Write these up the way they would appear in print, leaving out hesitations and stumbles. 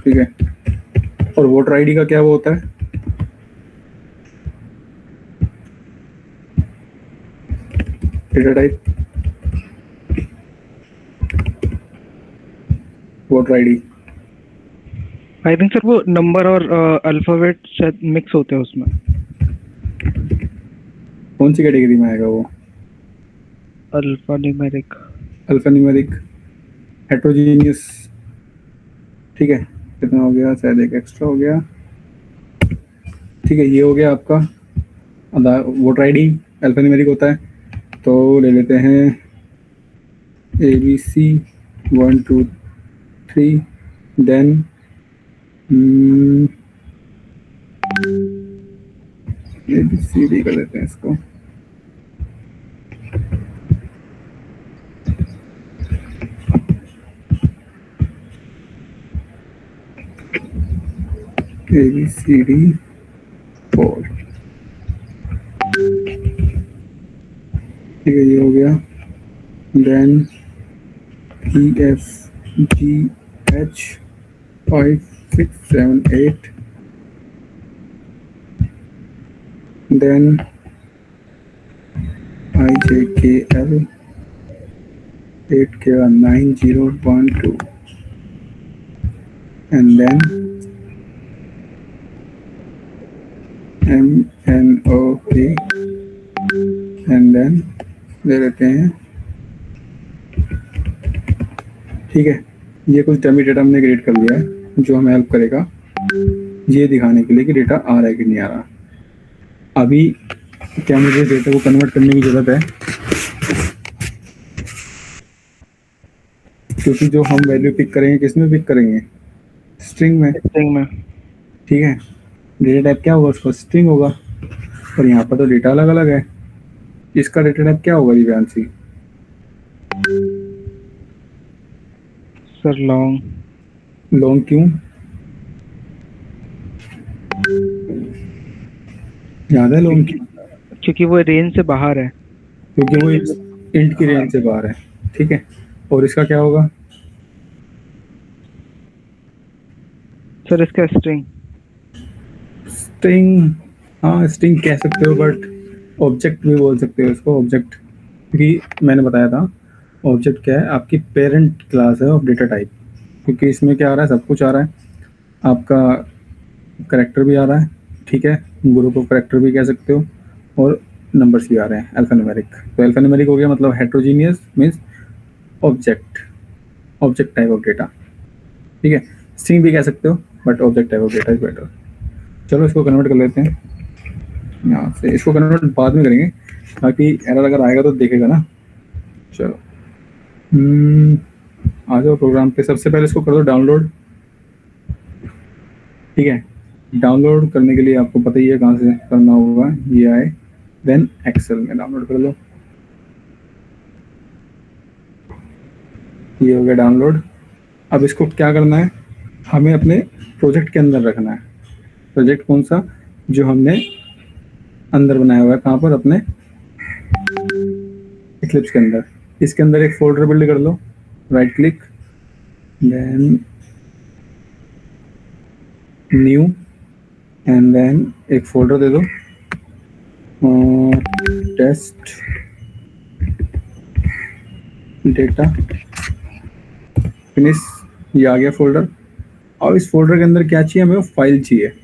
ठीक है। और वोटर आईडी का क्या वो होता है? Data type voter ID. I think sir वो नंबर और अल्फाबेट शायद मिक्स होते हैं उसमें। कौन सी कैटेगरी में आएगा वो? Alpha numeric. Alpha numeric, heterogeneous. ठीक है, कितना हो गया? शायद एक एक्स्ट्रा हो गया। ठीक है, ये हो गया आपका वोटर आईडी। अल्फा न्यूमेरिक होता है, तो ले लेते हैं ABC 1 2 3। देन ABCD कर लेते हैं इसको। ABCD 4। ठीक है, ये हो गया। Then EFGH 5 6 7 8। then IJKL 8K9012, and then MNOP, and then ले लेते हैं। ठीक है, ये कुछ डमी डेटा हमने क्रिएट कर लिया है जो हमें हेल्प करेगा ये दिखाने के लिए कि डेटा आ रहा है कि नहीं आ रहा। अभी क्या मुझे डेटा को कन्वर्ट करने की ज़रूरत है, क्योंकि जो हम वैल्यू पिक करेंगे किस में पिक करेंगे? स्ट्रिंग में। स्ट्रिंग में। ठीक है, डेटा टाइप क्या होगा? उसका स्ट्रिंग होगा। और यहाँ पर तो डेटा अलग अलग है। इसका डेटा टाइप क्या होगा दिव्यांशी? Sir long. लॉन्ग क्यों? याद है लॉन्ग क्यों? क्योंकि वो रेंज से बाहर है। क्योंकि वो इंट की रेंज से बाहर है। ठीक है, और इसका क्या होगा? सर इसका स्ट्रिंग। स्ट्रिंग, हाँ स्ट्रिंग कह सकते हो, बट ऑब्जेक्ट भी बोल सकते हो इसको। ऑब्जेक्ट, क्योंकि मैंने बताया था ऑब्जेक्ट क्या है, आपकी पेरेंट क्लास है ऑफ डेटा टाइप। क्योंकि इसमें क्या आ रहा है? सब कुछ आ रहा है। आपका करेक्टर भी आ रहा है, ठीक है, ग्रुप ऑफ करेक्टर भी कह सकते हो, और नंबर्स भी आ रहे हैं अल्फान्यूमेरिक। तो अल्फान्यूमेरिक हो गया मतलब heterogeneous means object, object type of data. ठीक है, स्ट्रिंग भी कह सकते हो, but object type of data is better. चलो इसको कन्वर्ट कर लेते हैं यहाँ से। इसको कन्वर्ट बाद में करेंगे, ताकि एरर अगर आएगा तो देखेगा ना। चलो आ जाओ प्रोग्राम पे। सबसे पहले इसको कर दो डाउनलोड। ठीक है, डाउनलोड करने के लिए आपको पता ही है कहाँ से करना होगा। ये आए, देन एक्सेल में डाउनलोड कर लो। ये हो गया डाउनलोड। अब इसको क्या करना है? हमें अपने प्रोजेक्ट के अंदर रखना है। प्रोजेक्ट कौन सा? जो हमने अंदर बनाया हुआ है। कहाँ पर? अपने इक्लिप्स के अंदर। इसके अंदर एक फोल्डर बिल्ड कर लो, right click, then new, and then एक फोल्डर दे दो टेस्ट डेटा, फिनिश। ये आ गया फोल्डर। अब इस फोल्डर के अंदर क्या चाहिए? हमें फाइल चाहिए। अब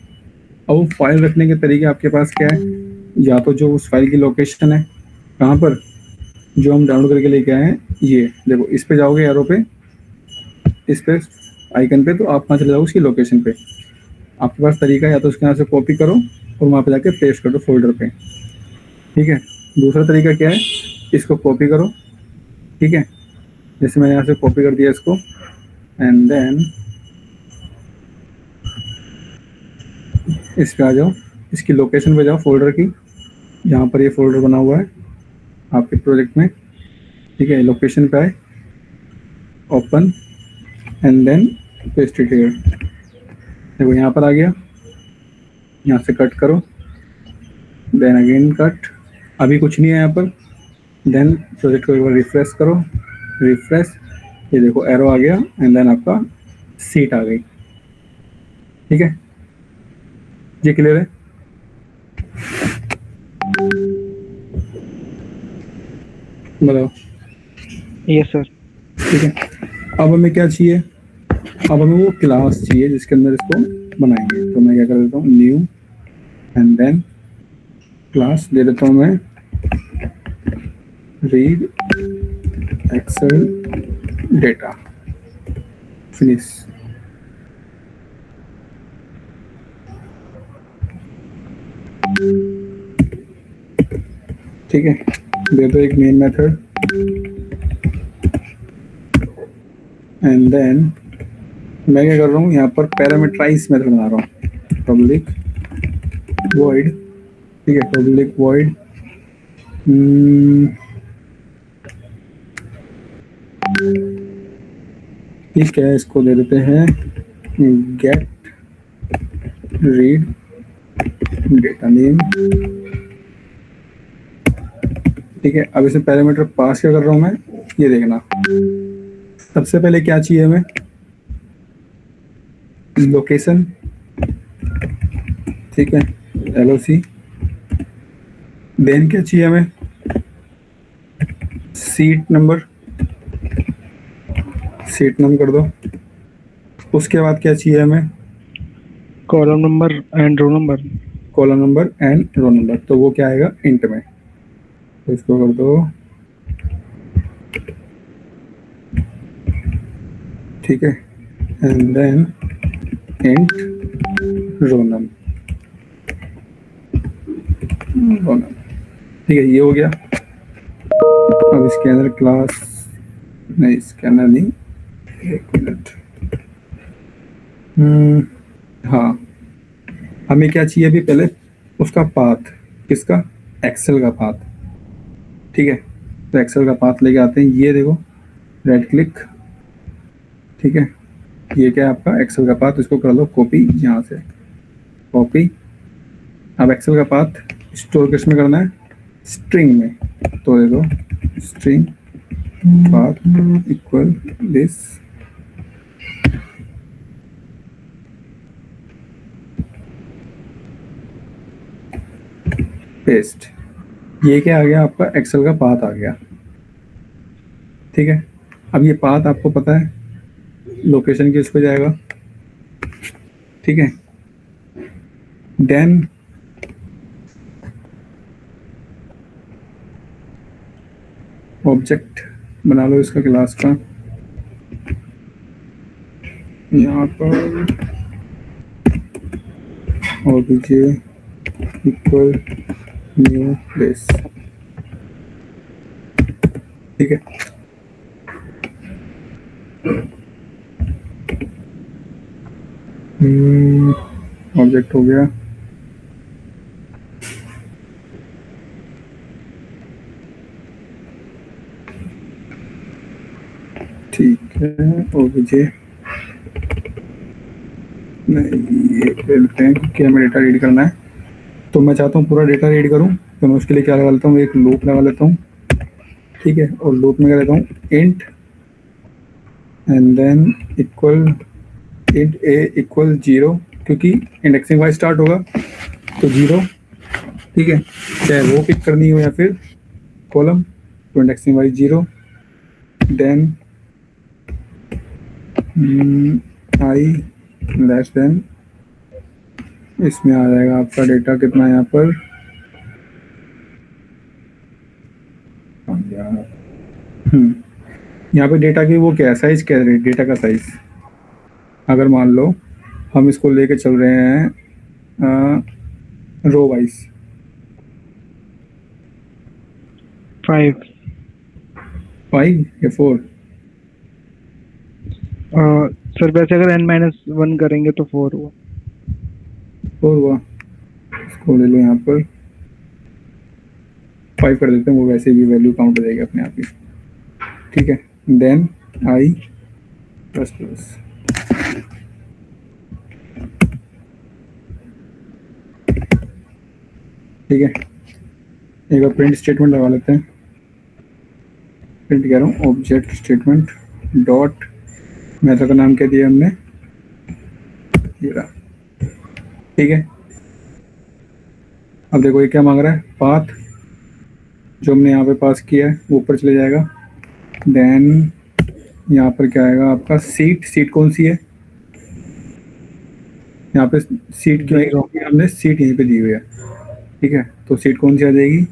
वो फाइल रखने के तरीके आपके पास क्या है? या तो जो उस फाइल की लोकेशन है, कहाँ पर, जो हम डाउनलोड करके लेके आए हैं, ये देखो, इस पे जाओगे एरो पे, इस पे आइकन पे, तो आप वहाँ चले जाओगे उसकी लोकेशन पे। आपके पास तरीका है, या तो उसके यहाँ से कॉपी करो और वहाँ पे जाके पेस्ट कर दो फोल्डर पे। ठीक है, दूसरा तरीका क्या है? इसको कॉपी करो। ठीक है, जैसे मैंने यहाँ से कॉपी कर दिया इसको, एंड देन इस पे आ जाओ, इसकी लोकेशन पे जाओ फोल्डर की, यहाँ पर ये फोल्डर बना हुआ है आपके प्रोजेक्ट में। ठीक है, लोकेशन पे आए, open, and then paste it here. देखो यहाँ पर आ गया, यहाँ से कट करो, देन अगेन कट। अभी कुछ नहीं है यहाँ पर। देन प्रोजेक्ट को एक बार रिफ्रेश करो, रिफ्रेश, ये देखो एरो आ गया, एंड देन आपका सीट आ गई। ठीक है, ये क्लियर है? बताओ। Yes sir. ठीक है, अब हमें क्या चाहिए? अब हमें वो क्लास चाहिए जिसके अंदर इसको बनाएंगे। तो मैं क्या कर देता हूँ, न्यू एंड देन क्लास दे देता हूँ मैं रीड एक्सेल डेटा, फिनिश। ठीक है, दे दो एक मेन मेथड एंड देन मैं क्या कर रहा हूँ, यहाँ पर पैरामीटराइज मेथड बना रहा हूँ, पब्लिक वॉइड। ठीक है, पब्लिक वॉइड ठीक है, इसको दे देते हैं गेट रीड डेटा नेम। ठीक है, अब इसे पैरामीटर पास क्या कर रहा हूँ मैं, ये देखना। सबसे पहले क्या चाहिए हमें, लोकेशन। ठीक है, LOC। देन क्या चाहिए हमें, सीट नंबर, सीट नंबर कर दो। उसके बाद क्या चाहिए हमें, column number and row number. Column number and row number. तो वो क्या आएगा, इंट में। तो इसको कर दो, ठीक है, and then int row number. ठीक है, ये हो गया। अब इसके अंदर क्लास नहीं, इसके अंदर नहीं, एक मिनट। हाँ, हमें क्या चाहिए अभी, पहले उसका पाथ। किसका, एक्सेल का पाथ। ठीक है, तो एक्सेल का पाथ लेके आते हैं। ये देखो, राइट क्लिक। ठीक है, ये क्या है आपका एक्सेल का पाथ, इसको कर लो कॉपी यहाँ से, कॉपी। अब एक्सेल का पाथ स्टोर किस में करना है, स्ट्रिंग में। तो देखो string path equal this, paste. ये क्या आ गया आपका, एक्सेल का पाथ आ गया। ठीक है, अब ये पाथ आपको पता है, लोकेशन की उस पर जाएगा। ठीक है, देन ऑब्जेक्ट बना लो इसका क्लास का, यहाँ पर obj इक्वल न्यू प्लेस। ठीक है, ऑब्जेक्ट हो गया। ठीक है, obj नहीं, ये कहते हैं कि हमें डेटा रीड करना है। तो मैं चाहता हूँ पूरा डेटा रीड करूँ, तो मैं उसके लिए क्या लगा लेता हूँ, एक लूप लगा लेता हूँ। ठीक है, और लूप में क्या लेता हूँ, int and than equal int A equal 0, क्योंकि इंडेक्सिंग वाइज स्टार्ट होगा तो 0। ठीक है, चाहे रो पिक करनी हो या फिर कॉलम, तो indexing wise 0। Then I less than, इसमें आ जाएगा आपका डेटा कितना यहाँ पर, यहाँ पे डेटा की वो क्या है, साइज क्या है, डेटा का साइज। अगर मान लो हम इसको लेके चल रहे हैं रो वाइज, 5। 5 या 4, सर वैसे अगर n-1 करेंगे तो 4 हुआ। 4 हुआ। इसको ले लो यहाँ पर 5 कर देते हैं, वो वैसे भी वैल्यू काउंट हो जाएगी अपने आप ही। ठीक है, देन आई प्लस प्लस। ठीक है, एक बार प्रिंट स्टेटमेंट लगा लेते हैं। प्रिंट कह रहा हूँ, ऑब्जेक्ट स्टेटमेंट डॉट, मेथड का नाम क्या दिया हमने, ये रहा। ठीक है, अब देखो ये क्या मांग रहा है, पाथ जो हमने यहाँ पे पास किया है वो ऊपर चले जाएगा। देन यहाँ पर क्या आएगा आपका, सीट, सीट कौन सी है यहाँ पे, सीट क्यों आई, क्योंकि हमने सीट यहीं पे दी हुई है। ठीक है, तो सीट कौन सी आ जाएगी,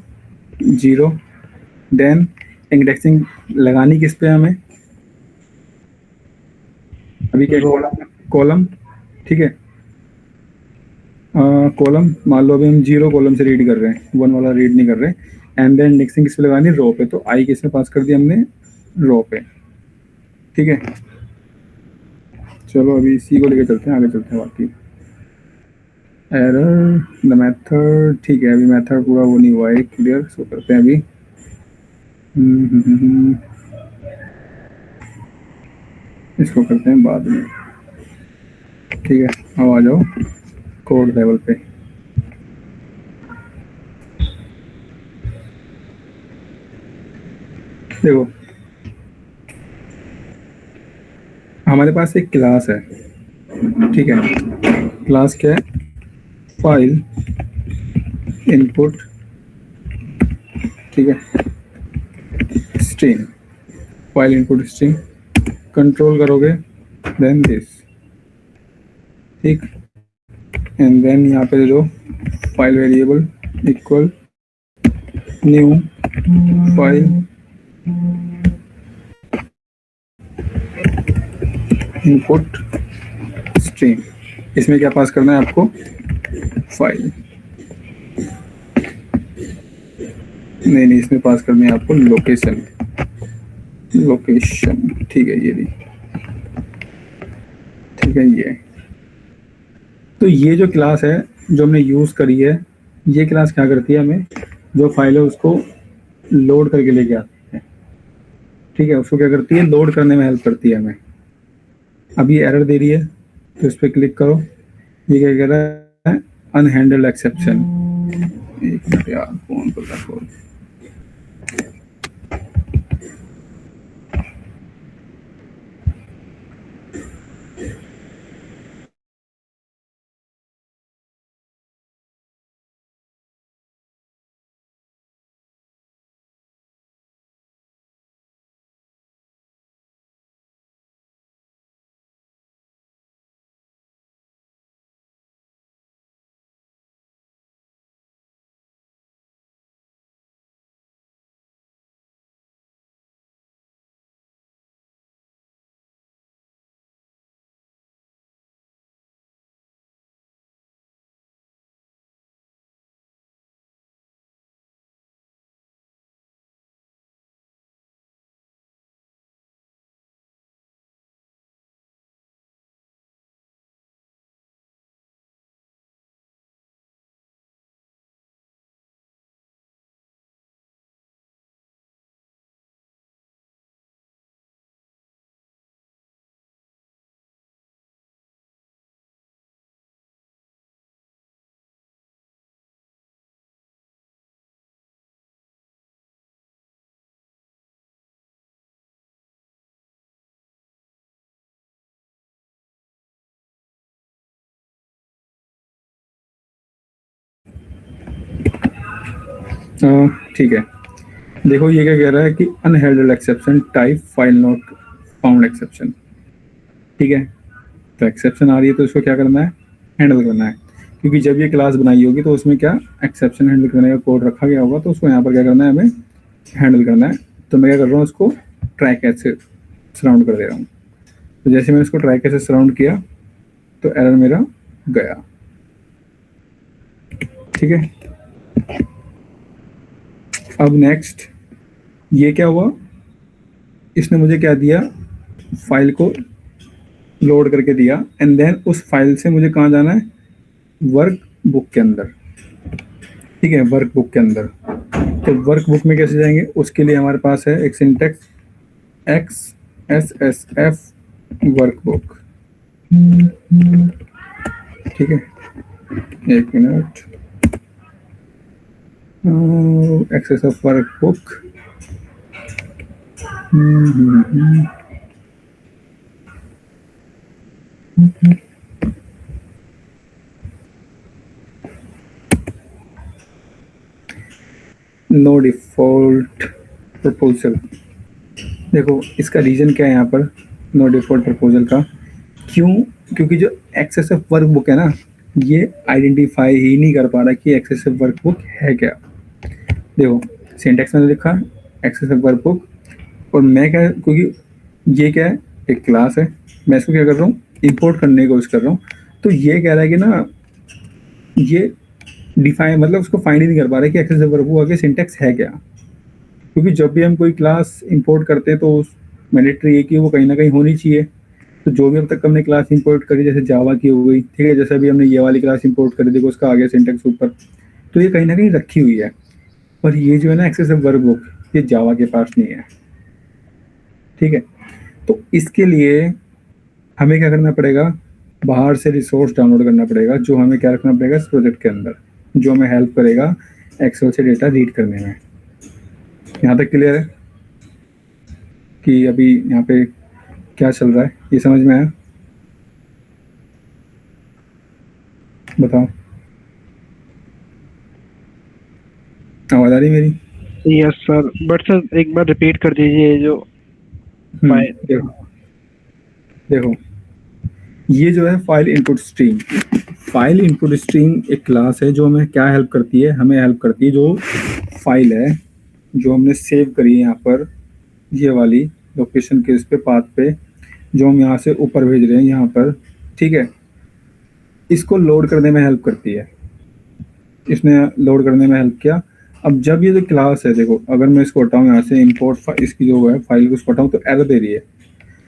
0। देन इंडेक्सिंग लगानी किस पे हमें, अभी क्या कॉलम। ठीक है, कॉलम मान लो अभी हम 0 कॉलम से रीड कर रहे हैं, 1 वाला रीड नहीं कर रहे। एंड देन इंडेक्सिंग किस पे लगानी, रो पे, तो आई किस में पास कर दिया हमने, रो पे। ठीक है, चलो अभी इसी को लेकर चलते हैं, आगे चलते हैं बाकी। एरर द मेथड, ठीक है, अभी मेथड पूरा वो नहीं हुआ है क्लियर, सो करते हैं अभी। इसको करते हैं बाद में। ठीक है, अब आ जाओ कोड लेवल पे। देखो हमारे पास एक क्लास है, ठीक है, क्लास क्या है, फाइल इनपुट, ठीक है, string, file input string, control करोगे देन दिस, ठीक, एंड देन यहाँ पे दे दो file variable equal new file input string. इसमें क्या पास करना है आपको, फाइल, नहीं इसमें पास करनी है आपको लोकेशन, लोकेशन, ठीक है, ये भी ठीक है। ये तो ये जो क्लास है जो हमने यूज करी है, ये क्लास क्या करती है, हमें जो फाइल है उसको लोड करके लेके आती है। ठीक है, उसको क्या करती है, लोड करने में हेल्प करती है हमें। अब ये एरर दे रही है तो इस पर क्लिक करो, ये क्या कह रहा है, अनहैंडल्ड एक्सेप्शन। एक मिनट यार, फोन कर रहा फोन। ठीक है, देखो ये क्या कह रहा है कि unhandled exception type file not found exception. ठीक है, तो एक्सेप्शन आ रही है तो इसको क्या करना है, हैंडल करना है, क्योंकि जब ये क्लास बनाई होगी तो उसमें क्या एक्सेप्शन हैंडल करने का कोड रखा गया होगा, तो उसको यहाँ पर क्या करना है, हमें हैंडल करना है। तो मैं क्या कर रहा हूँ, उसको ट्रैक कैच से सराउंड कर दे रहा हूँ। तो जैसे मैंने इसको ट्रैक कैच से सराउंड किया तो एरर मेरा गया। ठीक है, अब नेक्स्ट ये क्या हुआ, इसने मुझे क्या दिया, फाइल को लोड करके दिया, एंड देन उस फाइल से मुझे कहाँ जाना है, वर्क बुक के अंदर। ठीक है, वर्क बुक के अंदर, तो वर्क बुक में कैसे जाएंगे, उसके लिए हमारे पास है एक सिंटेक्स XSSF वर्क बुक। ठीक है, एक minute, XSSF work book, no default proposal. देखो इसका रीज़न क्या है यहाँ पर नो डिफ़ॉल्ट प्रपोजल का, क्यों? क्योंकि जो एक्सेसिव वर्क बुक है ना, ये आइडेंटिफाई ही नहीं कर पा रहा कि एक्सेसिव वर्क बुक है क्या। देखो सिंटैक्स में लिखा एक्सेसिव वर्क बुक, और मैं क्या, क्योंकि ये क्या है, एक क्लास है, मैं इसको क्या कर रहा हूँ, इंपोर्ट करने की कोशिश कर रहा हूँ। तो ये कह रहा है कि ना, ये डिफाइन मतलब उसको फाइंड ही नहीं कर पा रहा है कि एक्सेसिव वर्क बुक आगे सिंटैक्स है क्या। क्योंकि जब भी हम कोई क्लास इंपोर्ट करते हैं तो मैंडेटरी है कि वो कहीं ना कहीं होनी चाहिए। तो जो भी अब तक हमने क्लास इंपोर्ट करी, जैसे जावा की हो गई, ठीक है, जैसे अभी हमने ये वाली क्लास इंपोर्ट करी, देखो उसका आगे सिंटैक्स ऊपर, तो ये कहीं ना कहीं रखी हुई है। और ये जो है ना एक्सेसिव वर्क बुक, ये जावा के पास नहीं है, ठीक है। तो इसके लिए हमें क्या करना पड़ेगा, बाहर से रिसोर्स डाउनलोड करना पड़ेगा, जो हमें क्या रखना पड़ेगा इस प्रोजेक्ट के अंदर, जो हमें हेल्प करेगा एक्सेल से डेटा रीड करने में। यहाँ तक क्लियर है कि अभी यहाँ पे क्या चल रहा है, ये समझ में आया? बताओ, आवाज़ आ रही मेरी? यस सर, बट सर एक बार रिपीट कर दीजिए जो फाइल। देखो देखो ये जो है file input stream, file input stream एक क्लास है जो हमें क्या हेल्प करती है, हमें हेल्प करती है जो फाइल है जो हमने सेव करी है यहाँ पर, ये वाली लोकेशन के इस पे पाथ पे, जो हम यहाँ से ऊपर भेज रहे हैं यहाँ पर, ठीक है, इसको लोड करने में हेल्प करती है। इसने लोड करने में हेल्प किया। अब जब ये जो क्लास है, देखो अगर मैं इसको हटाऊँ यहाँ से, इम्पोर्ट इसकी जो है फाइल को इसको हटाऊँ तो एरर दे रही है,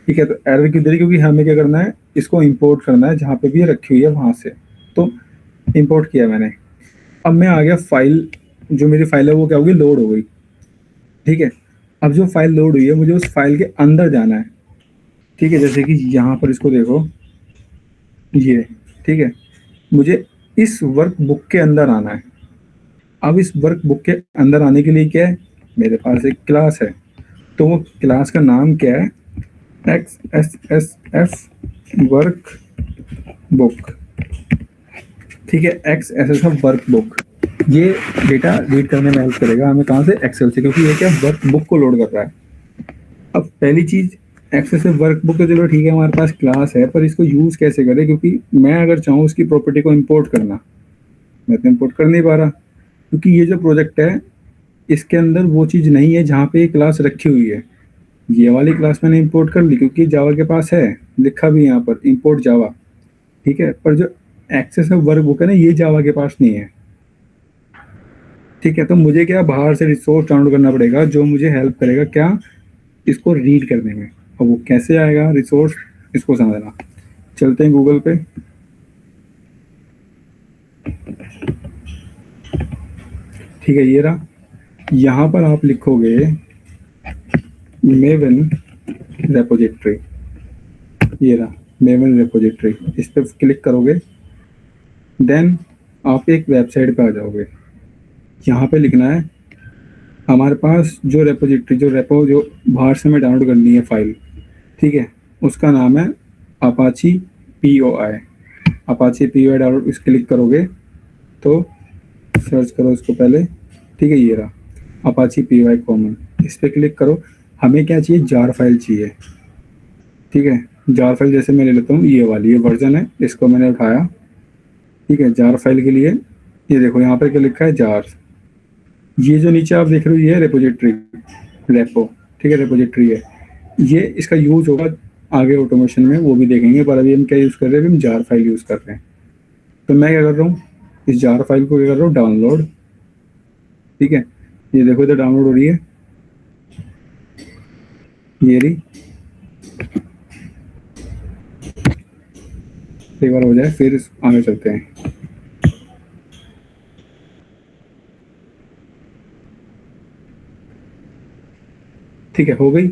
ठीक है। तो एरर क्यों दे रही है? क्योंकि हमें क्या करना है, इसको इंपोर्ट करना है जहाँ पे भी ये रखी हुई है वहाँ से। तो इंपोर्ट किया मैंने, अब मैं आ गया फाइल, जो मेरी फाइल है वो क्या होगी, लोड हो गई, ठीक है। अब जो फाइल लोड हुई है, मुझे उस फाइल के अंदर जाना है, ठीक है। जैसे कि यहाँ पर इसको देखो, ये, ठीक है, मुझे इस वर्क बुक के अंदर आना है। अब इस वर्क बुक के अंदर आने के लिए क्या है, मेरे पास एक क्लास है, तो वो क्लास का नाम क्या है, XSSF वर्क बुक, ठीक है, XSSF वर्क बुक। ये डेटा रीड करने में हेल्प करेगा हमें, कहाँ से, एक्सेल से, क्योंकि ये क्या वर्क बुक को लोड कर रहा है। अब पहली चीज, एक्सेसिव वर्क बुक तो चलो ठीक है, हमारे पास क्लास है, पर इसको यूज कैसे करें, क्योंकि मैं अगर चाहूँ उसकी प्रॉपर्टी को इंपोर्ट करना, मैं तो इंपोर्ट कर नहीं पा रहा, क्योंकि ये जो प्रोजेक्ट है इसके अंदर वो चीज़ नहीं है जहाँ पे ये क्लास रखी हुई है। ये वाली क्लास मैंने इंपोर्ट कर ली क्योंकि जावा के पास है, लिखा भी यहाँ पर इंपोर्ट जावा, ठीक है, पर जो एक्सेसिव वर्क बुक है ना, ये जावा के पास नहीं है, ठीक है। तो मुझे क्या, बाहर से रिसोर्स डाउनलोड करना पड़ेगा जो मुझे हेल्प करेगा क्या, इसको रीड करने में। और वो कैसे आएगा रिसोर्स, इसको समझना। चलते हैं गूगल पे, ठीक है, ये रहा। यहाँ पर आप लिखोगे मेवन रेपोजिटरी, ये रहा मेवन रेपोजिटरी, इस पर क्लिक करोगे, देन आप एक वेबसाइट पे आ जाओगे। यहाँ पे लिखना है हमारे पास जो रेपोजिटरी, जो बाहर से हमें डाउनलोड करनी है फाइल, ठीक है, उसका नाम है Apache POI। Apache POI download, इस क्लिक करोगे तो सर्च करो इसको पहले, ठीक है, ये रहा अपाची POI कॉमन, इस पर क्लिक करो। हमें क्या चाहिए, जार फाइल चाहिए, ठीक है। जार फाइल जैसे मैं ले लेता हूँ, ये वाली, ये वर्जन है, इसको मैंने उठाया, ठीक है। जार फाइल के लिए ये देखो यहाँ पर क्या लिखा है, जार। ये जो नीचे आप देख रहे हो, ये है रेपोजिटरी, रेपो, ठीक है, रेपोजिटरी है ये। इसका यूज होगा आगे ऑटोमेशन में, वो भी देखेंगे, पर अभी हम क्या यूज़ कर रहे हैं, अभी हम जार फाइल यूज़ कर रहे हैं। तो मैं क्या कर रहा हूँ, इस जार फाइल को क्या कर रहा हूँ, डाउनलोड, ठीक है। ये देखो इधर डाउनलोड हो रही है, ये रही, एक बार हो जाए फिर आगे चलते हैं। ठीक है, हो गई।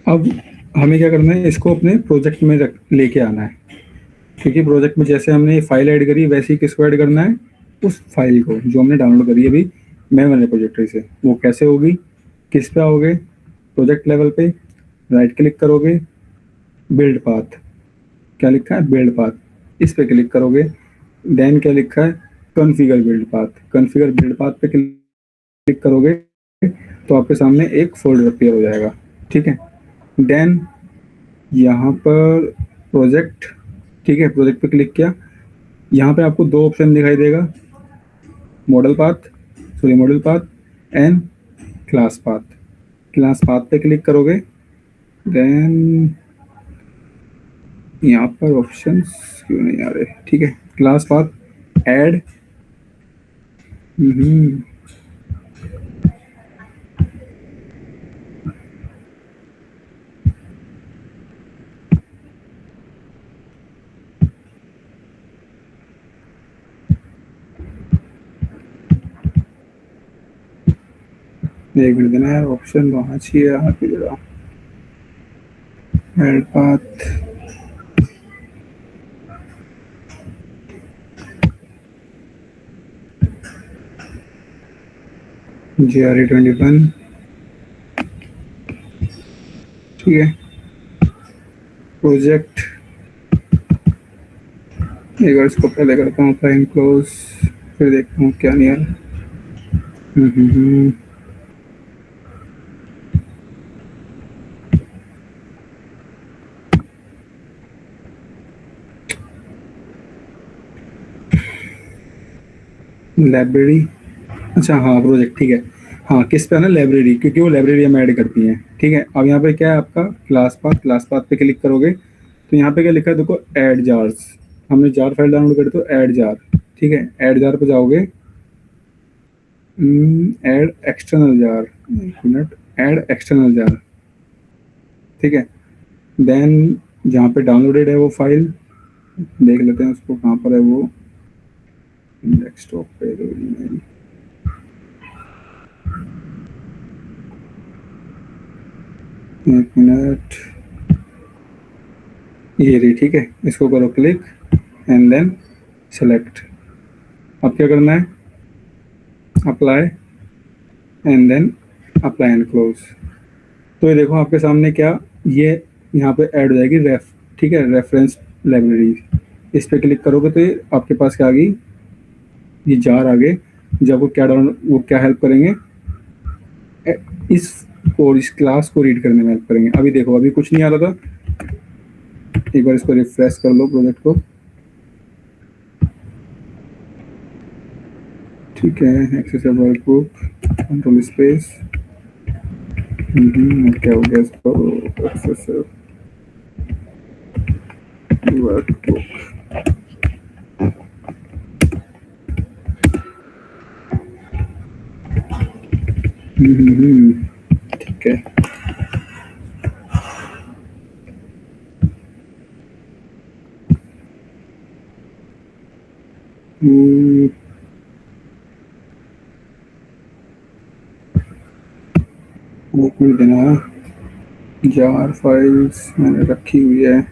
अब हमें क्या करना है, इसको अपने प्रोजेक्ट में लेके आना है, क्योंकि प्रोजेक्ट में जैसे हमने फाइल ऐड करी वैसे ही किसको ऐड करना है, उस फाइल को जो हमने डाउनलोड करी है अभी मेवन रिपोजिटरी से। वो कैसे होगी, किस पे आओगे, प्रोजेक्ट लेवल पे राइट क्लिक करोगे, बिल्ड पाथ, क्या लिखा है, बिल्ड पाथ, इस पे क्लिक करोगे। देन क्या लिखा है, configure build path, configure build path पे क्लिक क्लिक करोगे तो आपके सामने एक फोल्डर अपीयर हो जाएगा, ठीक है। देन यहाँ पर प्रोजेक्ट, ठीक है, प्रोजेक्ट पे क्लिक किया, यहाँ पे आपको दो ऑप्शन दिखाई देगा, model path, model path and class path. Class path पे क्लिक करोगे, देन यहाँ पर ऑप्शंस क्यों नहीं आ रहे, ठीक है, क्लास पाथ ऐड, एक मिनट देना यार, ऑप्शन वहाँ चाहिए, यहाँ पे जरा ऐड पाथ, GRE21, ठीक है, प्रोजेक्ट, एक बार इसको पहले करता हूँ अप्लाई एंड क्लोज, फिर देखता हूँ क्या नहीं आ रहा। लाइब्रेरी, अच्छा हाँ प्रोजेक्ट, ठीक है, हाँ किस पे है ना, लाइब्रेरी, क्योंकि वो लाइब्रेरी हम ऐड करती हैं, ठीक है। अब यहाँ पे क्या है आपका क्लास पाथ, क्लास पाथ पे क्लिक करोगे तो यहाँ पे क्या लिखा है देखो, ऐड जार्स, हमने जार फाइल डाउनलोड करी तो ऐड जार, ठीक है, ऐड जार पे जाओगे, ऐड एक्सटर्नल जार, एक मिनट, ऐड एक्सटर्नल जार, ठीक है। देन जहाँ पे डाउनलोडेड है वो फाइल देख लेते हैं उसको, कहाँ पर है वो, डेस्कटॉप पे, एक मिनट, ये रही, ठीक है, इसको करो क्लिक एंड देन सेलेक्ट। अब क्या करना है, apply and then apply and close. तो ये देखो आपके सामने क्या, ये यहाँ पे ऐड हो जाएगी रेफ, ठीक है, रेफरेंस लाइब्रेरी, इस पे क्लिक करोगे तो ये आपके पास क्या आ गई, ये जार आगे, जब वो क्या डाउन, वो क्या हेल्प करेंगे, इस और इस क्लास को रीड करने में हेल्प करेंगे। अभी देखो अभी कुछ नहीं आ रहा था, एक बार इसको रिफ्रेश कर लो प्रोजेक्ट को, ठीक है, एक्सेसिबल वर्कबुक, कंट्रोल स्पेस, क्या हो गया इसको, एक्सेसिबल वर्कबुक, ठीक है, एक मिनट देना, जार फाइल्स मैंने रखी हुई है,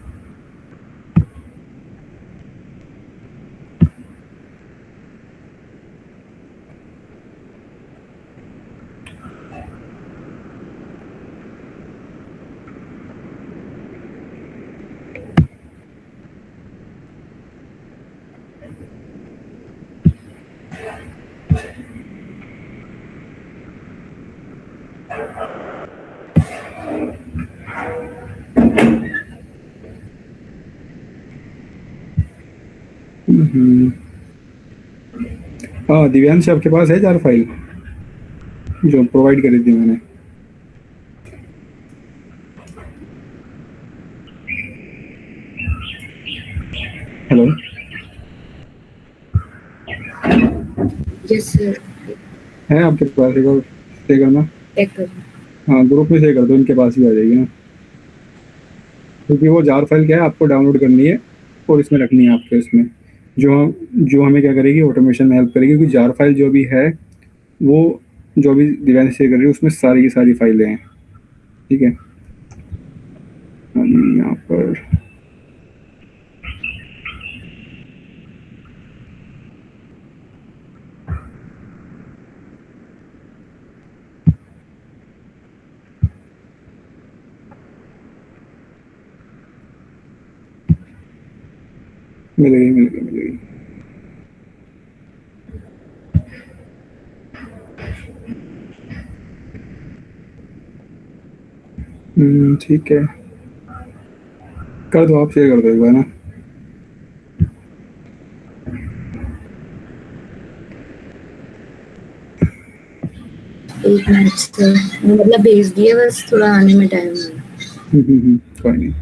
हाँ दिव्यांश आपके पास है जार फाइल जो प्रोवाइड करी थी मैंने, हेलो, यस सर, है आपके पास, एक बार से करना, चेक कर। हाँ ग्रुप में से कर दो, इनके पास ही आ जाएगी ना, क्योंकि वो जार फाइल क्या है आपको डाउनलोड करनी है और इसमें रखनी है आपके, उसमें जो हमें क्या करेगी, ऑटोमेशन में हेल्प करेगी, क्योंकि जार फाइल जो भी है वो जो भी दिव्यांश शेयर कर रही है उसमें सारी की सारी फाइलें हैं, ठीक है। अभी यहाँ पर मिलेगी। ठीक है, कर दो, आप शेयर कर दो एक बार ना। एक मिनट सर, मतलब भेज दिए, बस थोड़ा आने में टाइम है। कोई नहीं।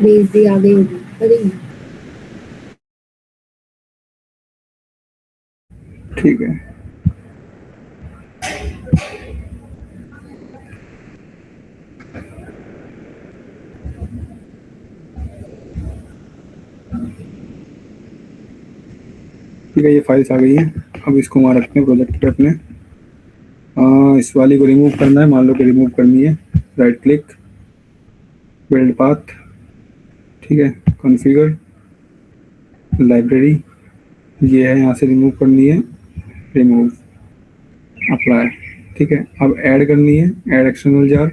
भेज दी, आ गई होगी। अरे ठीक है, ठीक है, ये फाइल्स आ गई हैं। अब इसको वहाँ रखते हैं प्रोजेक्ट पे अपने। इस वाली को रिमूव करना है, मान लो कि रिमूव करनी है। राइट क्लिक, बिल्ड पाथ, ठीक है, कॉन्फ़िगर, लाइब्रेरी, ये है, यहाँ से रिमूव करनी है, रिमूव, अप्लाई। ठीक है, अब ऐड करनी है, ऐड एक्सटर्नल जार।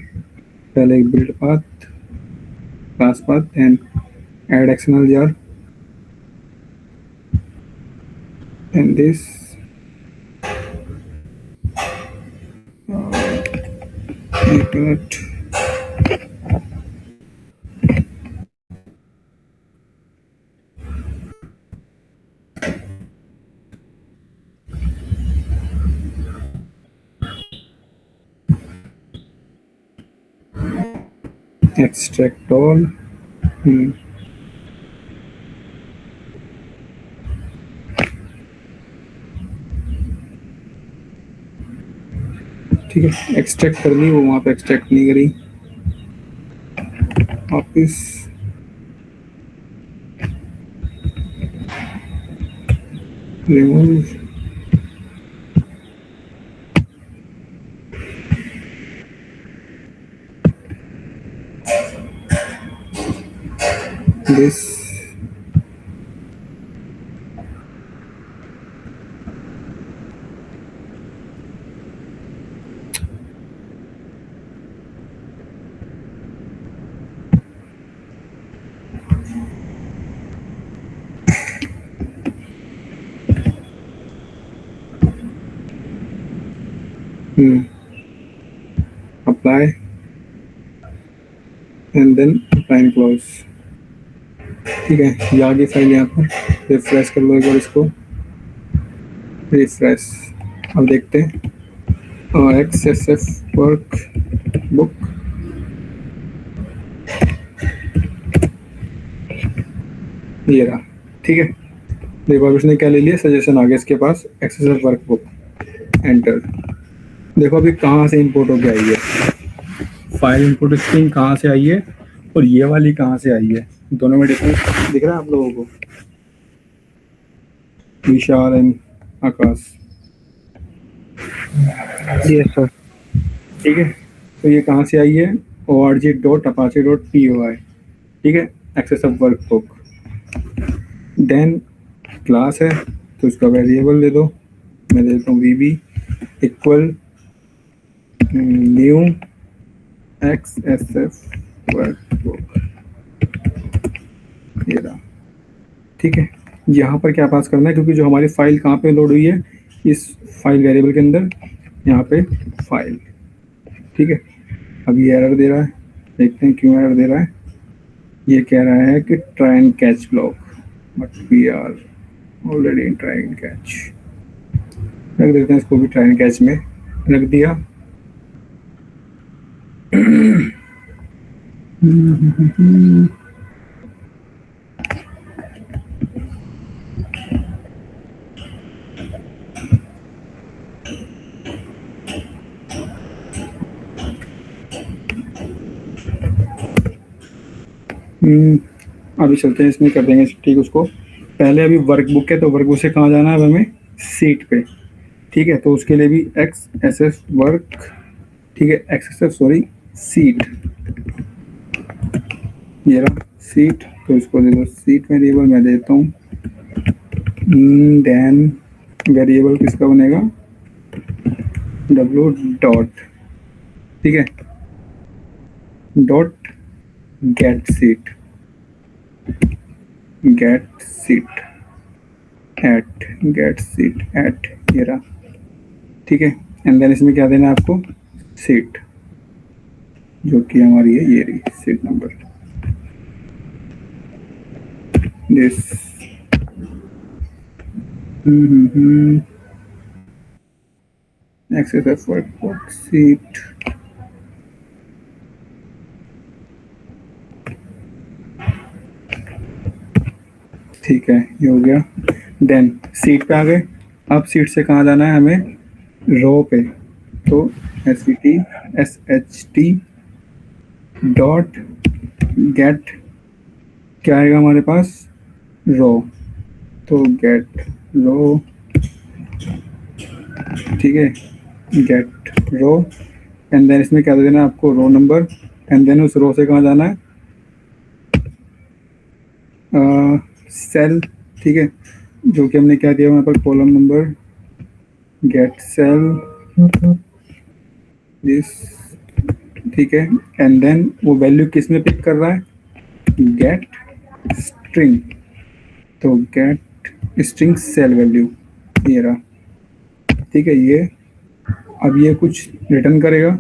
पहले build path, class path, and add external jar, and this, एक मिनट, एक्सट्रैक्ट ऑल, ठीक है, एक्सट्रैक्ट करनी, वो वहाँ पे एक्सट्रैक्ट नहीं करी। वापिस remove, this, apply, and then apply and close। ठीक है, ये आ गई फाइल। यहाँ पर रिफ्रेश कर लो एक बार इसको, रिफ्रेश। अब देखते हैं, एक्सएसएफ वर्क बुक, ये रहा। ठीक है, देखो अब इसने क्या ले लिया, सजेशन आ गया इसके पास, एक्सएसएफ वर्क बुक, एंटर। देखो अभी कहाँ से इंपोर्ट होके आई है, फाइल इंपोर्ट स्ट्रिंग कहाँ से आई है और ये वाली कहाँ से आई है, दोनों में डिफरेंस दिख रहा है आप लोगों को? विशाल एंड आकाश, यस सर। ठीक है, तो ये कहाँ से आई है, org.apache.py, ठीक है, access of work book. Then class है तो इसका वेरिएबल दे दो, मैं दे देता हूँ वीबी इक्वल न्यू एक्सएसएफ वर्क बुक, ये रहा। ठीक है, यहाँ पर क्या पास करना है, क्योंकि जो हमारी फाइल कहाँ पे लोड हुई है, इस फाइल वेरिएबल के अंदर, यहाँ पे फाइल। ठीक है, अब ये एरर दे रहा है, देखते हैं क्यों एरर दे रहा है। ये कह रहा है कि try and catch block, but we are already in try and catch. रख देते हैं इसको भी ट्राई एंड कैच में, रख दिया। अभी चलते हैं, इसमें कर देंगे ठीक उसको। पहले अभी वर्कबुक है, तो वर्कबुक से कहाँ जाना है अब हमें? सीट पे। ठीक है, तो उसके लिए भी एक्स एस एस वर्क, ठीक है, x S F sorry seat, ये रहा सीट। तो इसको दे दो सीट वेरिएबल, मैं देता हूँ। देन वेरिएबल किसका बनेगा? डब्लू डॉट, ठीक है, dot get sheet, get sheet at, get sheet at, ये रहा, ठीक है। एंड देन इसमें क्या देना है आपको? सीट, जो कि हमारी है ये रही sheet number, this access F work sheet, ठीक है, ये हो गया। देन सीट पे आ गए। अब सीट से कहाँ जाना है हमें? रो पे। तो SHT डॉट गेट, क्या आएगा हमारे पास? रो। तो गेट रो, ठीक है, गेट रो। एंड देन इसमें क्या दे देना है आपको? रो नंबर। एंड देन उस रो से कहाँ जाना है? सेल, ठीक है, जो कि हमने क्या दिया वहाँ पर? Column number, get cell this, ठीक है। एंड देन वो वैल्यू किस में पिक कर रहा है? गेट स्ट्रिंग, तो गेट स्ट्रिंग सेल वैल्यू, ये रहा, ठीक है। ये अब ये कुछ रिटर्न करेगा,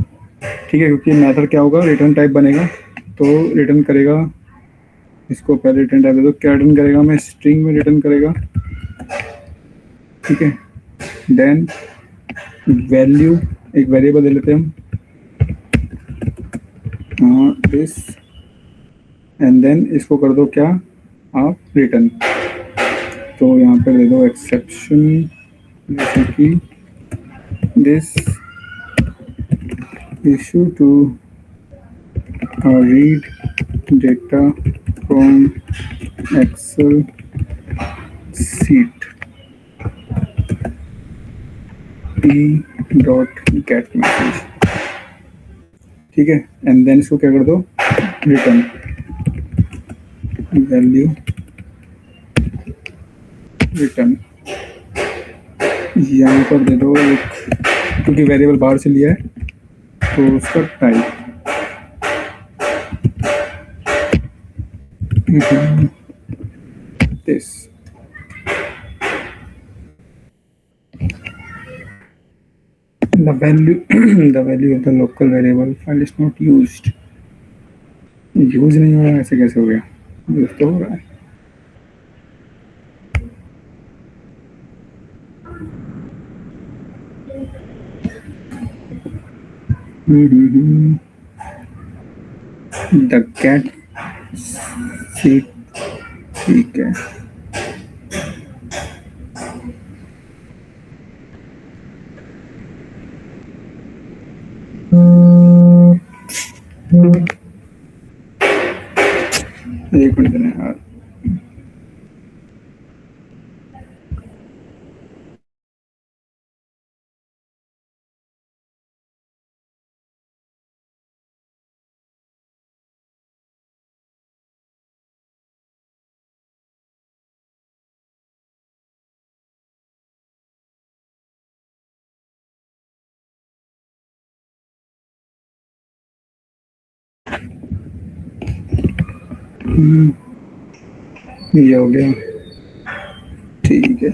ठीक है, क्योंकि मेथड क्या होगा? रिटर्न टाइप बनेगा, तो रिटर्न करेगा। इसको पहले रिटर्न टाइप दे दो, क्या रिटर्न करेगा? मैं स्ट्रिंग में रिटर्न करेगा, ठीक है। देन वैल्यू, एक वेरिएबल दे लेते हैं हम, दिस। एंड देन इसको कर दो क्या आप? रिटर्न। तो यहाँ पर दे दो एक्सेप्शन, जैसे कि this issue to read data from Excel sheet p dot get message, ठीक है। एंड देन इसको क्या कर दो? Return value, return. यहाँ पर दे दो एक, क्योंकि वेरिएबल बाहर से लिया है तो उसका type, this. The value the value of the local variable file is not used, use नहीं हो रहा है, ऐसे कैसे हो गया? यूज तो हो रहा है। द कैट सीट, ठीक है। एक मिनट देना यार। ये हो गया, ठीक है।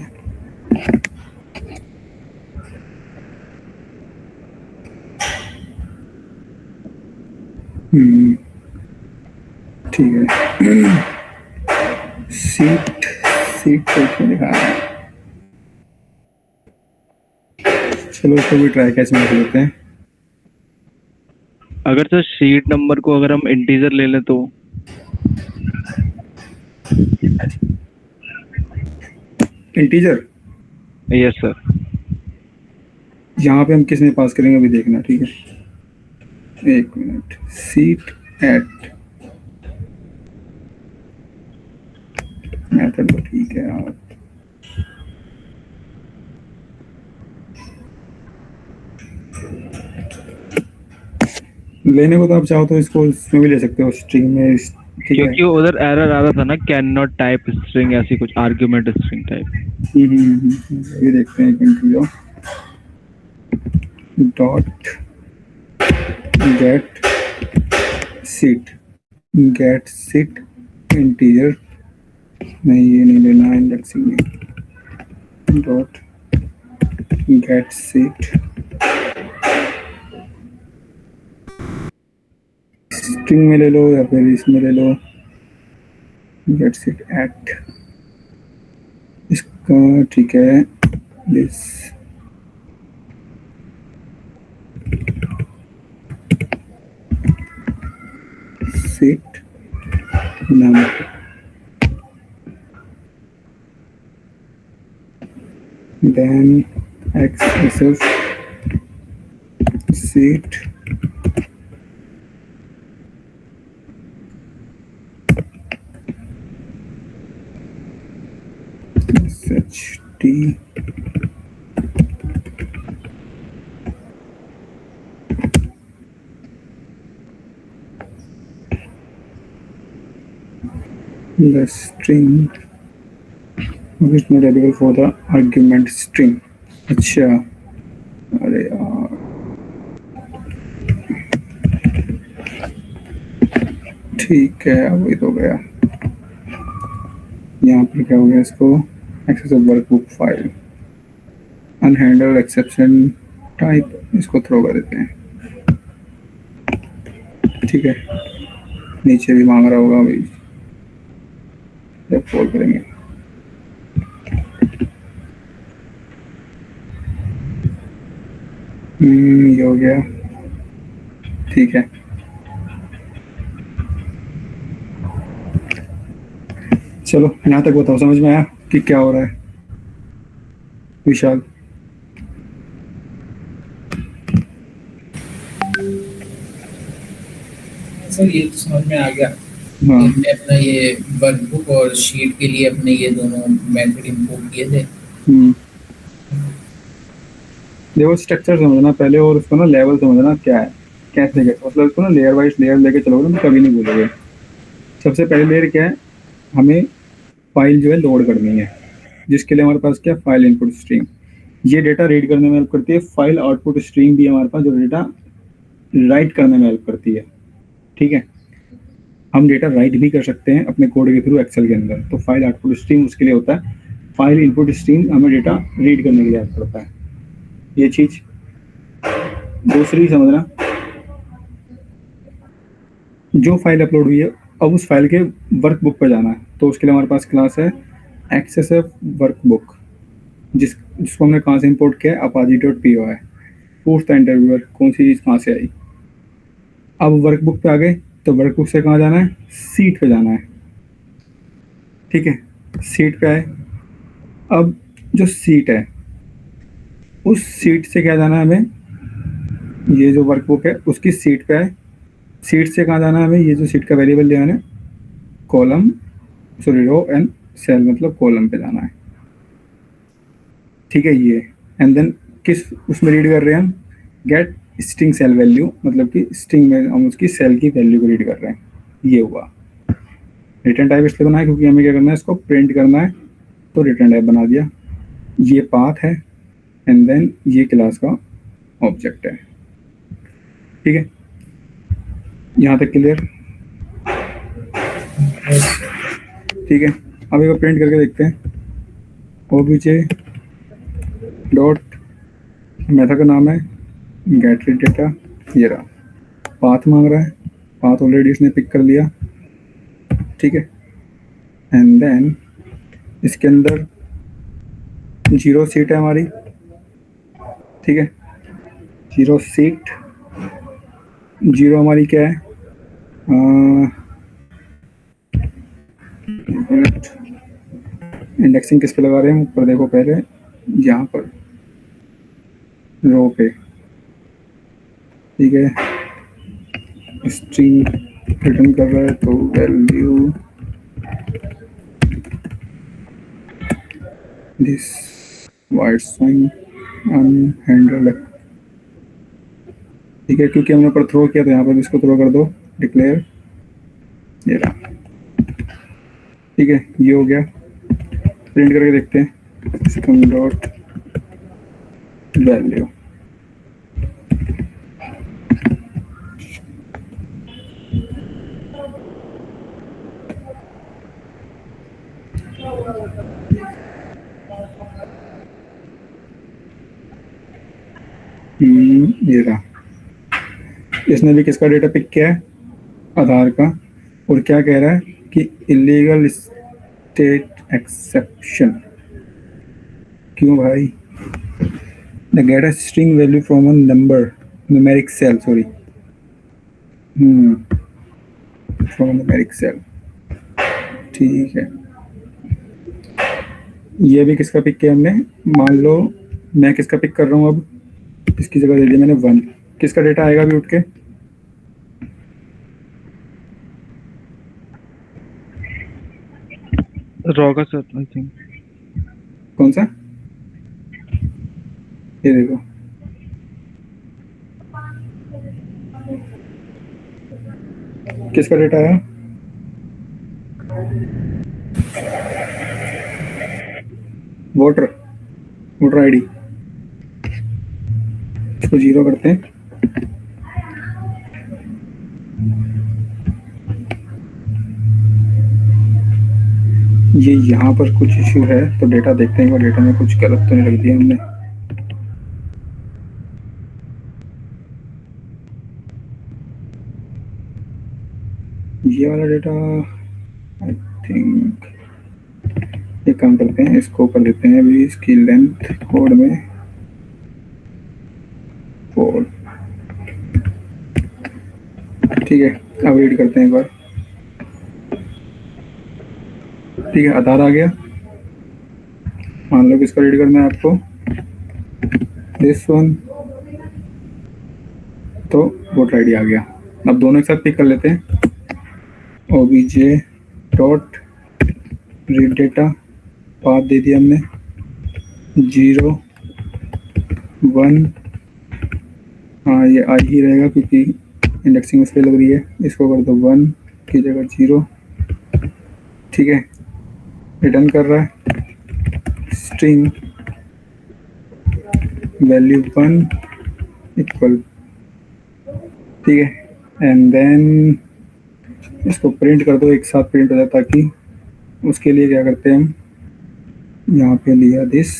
ठीक है। सीट, सीट तो इसमें दिखा रहा है। चलो इसको भी ट्राई कैच मार लेते हैं। अगर सर शीट नंबर को अगर हम इंटीजर ले लें तो? Integer, yes sir. यहाँ पे हम किस में पास करेंगे अभी देखना, ठीक है। एक मिनट, सीट एट, मेथड तो ठीक है यार। लेने को तो आप चाहो तो इसको इसमें भी ले सकते हो, स्ट्रिंग में। ठीक है। क्योंकि उधर एरर आ रहा था ना, कैन नॉट टाइप स्ट्रिंग, ऐसी कुछ आर्ग्यूमेंट स्ट्रिंग टाइप। ये देखते हैं, एक integer dot get sheet, get seat integer, नहीं ये नहीं लेना है, इंडेक्सिंग में डॉट गेट सीट स्ट्रिंग में ले लो या फिर इसमें ले लो, गेट सीट एट, इसका ठीक है this seat number, then x is seat ht the string is not available for the argument string। अच्छा, अरे यार ठीक है, अब ये तो गया। यहाँ पर क्या हो गया, इसको access of workbook file unhandled exception type, इसको थ्रो कर देते हैं। ठीक है, नीचे भी मांग रहा होगा अभी जब कॉल करेंगे। ये हो गया, ठीक है। चलो यहाँ तक बताओ, समझ में आया कि क्या हो रहा है विशाल? सर ये तो समझ में आ गया। हाँ हमने अपना ये वर्कबुक और शीट के लिए अपने ये दोनों मेथड इंपोर्ट किए थे। देखो स्ट्रक्चर समझना पहले, और उसको ना लेवल समझना क्या है, कैसे मतलब उसको ना लेयर वाइज लेयर लेके चलोगे ना, कभी नहीं भूलोगे। सबसे पहले लेयर क्या है, हमें फाइल जो है लोड करनी है, जिसके लिए हमारे पास क्या है, फाइल इनपुट स्ट्रीम। ये डेटा रीड करने में हेल्प करती है। फाइल आउटपुट स्ट्रीम भी हमारे पास, जो डेटा राइट करने में हेल्प करती है। ठीक है, हम डेटा राइट भी कर सकते हैं अपने कोड के थ्रू एक्सेल के अंदर, तो फाइल आउटपुट स्ट्रीम उसके लिए होता है। फाइल इनपुट स्ट्रीम हमें डेटा रीड करने के लिए हेल्प करता है, ये चीज। दूसरी समझना, जो फाइल अपलोड हुई है अब उस फाइल के वर्कबुक पर जाना है, तो उसके लिए हमारे पास क्लास है एक्सेसफ वर्कबुक, जिसको हमने कहाँ से इंपोर्ट किया है, apache.py है। पूछता है इंटरव्यूअर कौन सी चीज़ कहाँ से आई। अब वर्कबुक पे आ गए, तो वर्कबुक से कहाँ जाना है, सीट पे जाना है। ठीक है, सीट पे आए, अब जो सीट है उस सीट से क्या जाना है हमें, ये जो वर्कबुक है उसकी सीट पे आए। सीट से कहाँ जाना है हमें, ये जो सीट का वेरिएबल लिया है column, sorry row and cell, मतलब कॉलम पे जाना है। ठीक है, ये एंड देन किस उसमें रीड कर रहे हैं हम, गेट स्ट्रिंग सेल वैल्यू, मतलब कि स्ट्रिंग में हम उसकी सेल की वैल्यू को रीड कर रहे हैं। ये हुआ रिटर्न टाइप इसलिए बना है क्योंकि हमें क्या करना है, इसको प्रिंट करना है, तो रिटर्न टाइप बना दिया। ये पाथ है एंड देन ये क्लास का ऑब्जेक्ट है। ठीक है, यहाँ तक क्लियर? ठीक है, अब एक प्रिंट करके देखते हैं। ओबीजे डॉट मेथड का नाम है गेट रीड डेटा, ये रहा। पाथ मांग रहा है, पाथ ऑलरेडी इसने पिक कर लिया। ठीक है, एंड देन इसके अंदर जीरो सीट है हमारी। ठीक है, जीरो सीट, जीरो हमारी क्या है, इंडेक्सिंग किस पे लगा रहे हैं, ऊपर देखो पहले, यहाँ पर रो पे। ठीक है, स्ट्रिंग रिटर्न कर रहा है, तो वैल्यू दिस वाइट स्विंग अनहैंडल्ड। ठीक है, क्योंकि हमने ऊपर थ्रो किया तो यहाँ पर भी इसको थ्रो कर दो, डिक्लेयर, ये रहा। ठीक है, ये हो गया। प्रिंट करके देखते हैं, सिस्टम डॉट वैल्यू। ये रहा। इसने भी किसका डेटा पिक किया है? आधार का। और क्या कह रहा है कि इलीगल स्टेट एक्सेप्शन। क्यों भाई? The get a string value from a number numeric cell, sorry, from numeric cell. ठीक है, ये भी किसका पिक किया हमने? मान लो मैं किसका पिक कर रहा हूँ, अब इसकी जगह दे दी मैंने 1। किसका डेटा आएगा अभी उठ के? रॉ का सर आई थिंक। कौन सा? ये देखो, किसका डेटा आया? Voter ID. इसको 0 करते हैं। ये यहाँ पर कुछ इश्यू है, तो डेटा देखते हैं, डेटा में कुछ गलत तो नहीं रख दिया हमने। ये वाला डेटा आई थिंक, एक काम करते हैं, इसको कर देते हैं अभी, इसकी लेंथ कोड में 4। ठीक है, अब रीड करते हैं एक बार। ठीक है, आधार आ गया। मान लो किसका रीड करना है आपको? This one. तो वोटर आईडी आ गया। अब दोनों एक साथ पिक कर लेते हैं। OBJ dot read data, path दे दिया हमने 0 1। हाँ, ये आ ही रहेगा क्योंकि इंडेक्सिंग उस पर लग रही है। इसको कर दो 1 की जगह 0। ठीक है, रिटर्न कर रहा है स्ट्रिंग वैल्यू 1 इक्वल। ठीक है, एंड देन इसको प्रिंट कर दो, एक साथ प्रिंट हो जाए, ताकि उसके लिए क्या करते हैं हम, यहाँ पे लिया दिस।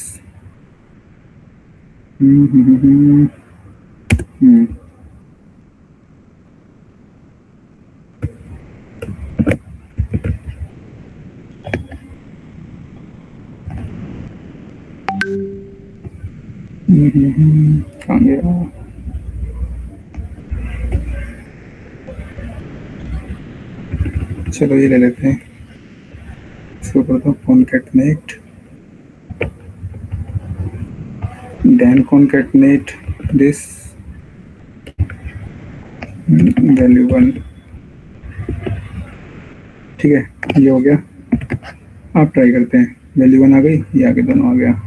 कहाँ गया? चलो ये ले लेते हैं, इसको कर दो concatenate, then concatenate this value 1। ठीक है, ये हो गया। आप ट्राई करते हैं, वैल्यू 1 आ गई, ये आगे दोनों आ गया।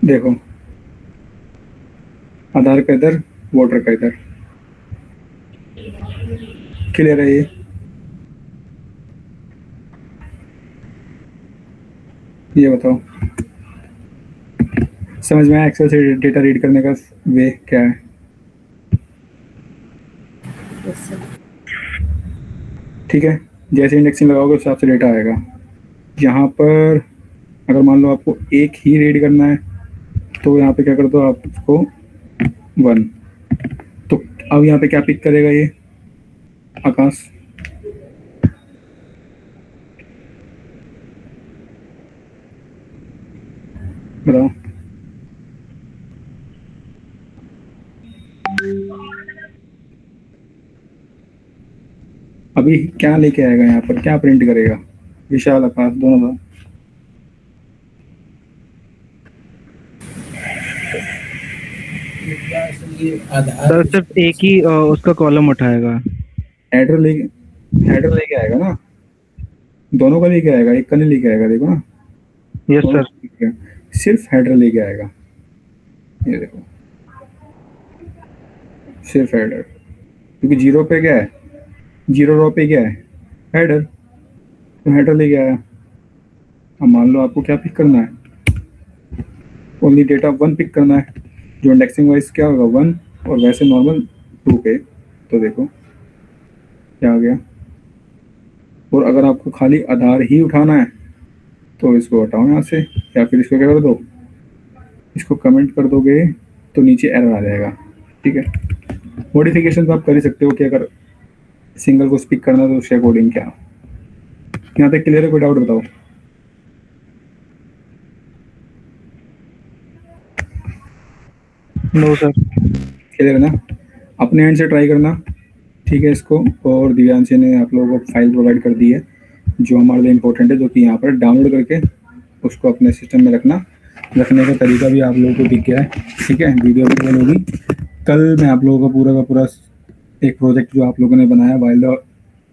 देखो, आधार का इधर, वोटर का इधर। क्लियर है? ये बताओ, समझ में आया एक्सेल से डेटा रीड करने का वे क्या है? ठीक है, जैसे इंडेक्सिंग लगाओगे उस हिसाब से डेटा आएगा। यहाँ पर अगर मान लो आपको एक ही रीड करना है, तो यहाँ पे क्या कर दो आप उसको 1। तो अब यहाँ पे क्या पिक करेगा ये आकाश? बताओ। अभी क्या लेके आएगा यहाँ पर, क्या प्रिंट करेगा? विशाल, आकाश, दोनों का। सर सिर्फ एक ही उसका कॉलम उठाएगा। हेडर लेके आएगा ना? दोनों का लेके आएगा, एक का नहीं लेके आएगा, देखो ना। यस दोनों सर। का लेके आएगा। सिर्फ हेडर लेके आएगा, ये देखो, सिर्फ हेडर, क्योंकि जीरो पे क्या है, जीरो रो पे क्या है, हेडर, तो हेडर लेके आया। अब मान लो आपको क्या पिक करना है, ओनली डेटा 1 पिक करना है, जो इंडेक्सिंग वाइज क्या होगा 1, और वैसे नॉर्मल 2 पे। तो देखो क्या आ गया। और अगर आपको खाली आधार ही उठाना है तो इसको हटाओ यहाँ से, या फिर इसको क्या कर दो, इसको कमेंट कर दोगे तो नीचे एरर आ जाएगा। ठीक है, मॉडिफिकेशन तो आप कर ही सकते हो कि अगर सिंगल को स्पिक करना है तो उसके अकॉर्डिंग क्या। यहाँ तक क्लियर है, कोई डाउट बताओ। No sir. क्लियर है ना, अपने एंड से ट्राई करना। ठीक है, इसको और दिव्यांशी ने आप लोगों को फाइल प्रोवाइड कर दी है जो हमारे लिए इम्पोर्टेंट है, जो कि यहाँ पर डाउनलोड करके उसको अपने सिस्टम में रखना। रखने का तरीका भी आप लोगों को दिख गया है। ठीक है, वीडियो भी होगी। कल मैं आप लोगों का पूरा एक प्रोजेक्ट जो आप लोगों ने बनाया वाइल्ड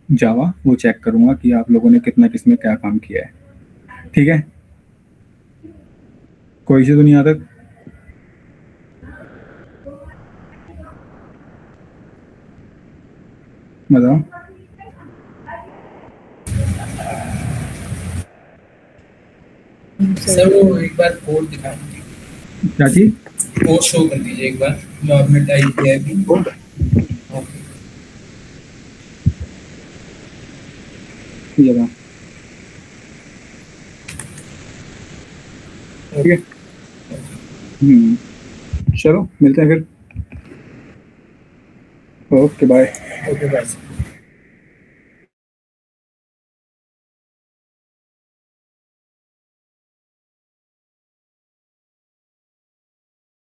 जावा, वो चेक करूँगा कि आप लोगों ने कितना किसमें क्या काम किया है। ठीक है, कोई इशू तो नहीं आता। बताओ। सर वो एक बार कोड दिखा दीजिए, क्या चीज? कोड शो कर दीजिए एक बार, जो आपने टाइप किया है अभी। ओके। ये रहा। ठीक है, चलो मिलते हैं फिर। Okay bye. Okay bye.